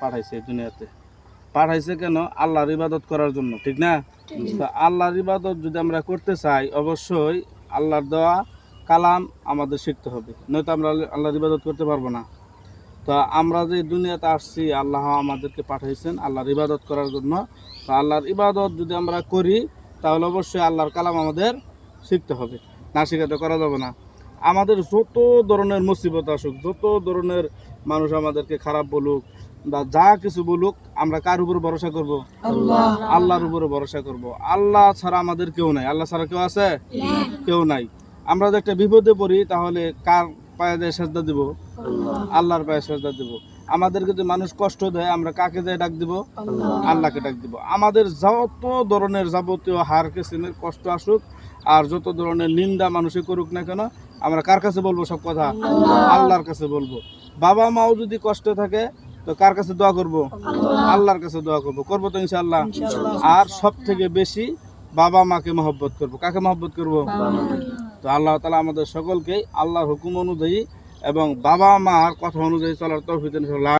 পাঠাইছে এই দুনিয়াতে। পাঠাইছে কেন? আল্লাহর ইবাদত করার জন্য, ঠিক না? তো আল্লাহর ইবাদত যদি আমরা করতে চাই, অবশ্যই আল্লাহর দেওয়া কালাম আমাদের শিখতে হবে, নয়তো আমরা আল্লাহর ইবাদত করতে পারবো না। তো আমরা যে দুনিয়াতে আসছি, আল্লাহ আমাদেরকে পাঠাইছেন আল্লাহর ইবাদত করার জন্য। তো আল্লাহর ইবাদত যদি আমরা করি, তাহলে অবশ্যই আল্লাহর কালাম আমাদের শিখতে হবে, না শিখাতে করা যাবে না। আমাদের যত ধরনের মুসিবত আসুক, যত ধরনের মানুষ আমাদেরকে খারাপ বলুক বা যা কিছু বলুক, আমরা কার উপর ভরসা করব? আল্লাহর উপরে ভরসা করব। আল্লাহ ছাড়া আমাদের কেউ নাই। আল্লাহ ছাড়া কেউ আছে? কেউ নাই। আমরা যদি একটা বিপদে পড়ি, তাহলে কার পায়ে দিয়ে সেজদা দিব? আল্লাহর পায়ে সেজদা দিব। আমাদেরকে যদি মানুষ কষ্ট দেয়, আমরা কাকে দিয়ে ডাক দিব? আল্লাহকে ডাক দিব। আমাদের যত ধরনের যাবতীয় হার কিসিমের কষ্ট আসুক আর যত ধরনের নিন্দা মানুষে করুক না কেন, আমরা কার কাছে বলবো সব কথা? আল্লাহর কাছে বলবো। বাবা মাও যদি কষ্ট থাকে, তো কার কাছে দোয়া করব? আল্লাহর কাছে দোয়া করব। করবো তো ইনশাআল্লাহ। আর সব থেকে বেশি বাবা মাকে মহব্বত করব। কাকে মহব্বত করব? তো আল্লাহ তাআলা আমাদের সকলকেই আল্লাহর হুকুম অনুযায়ী এবং বাবা মার কথা অনুযায়ী চলার তৌফিক দিন।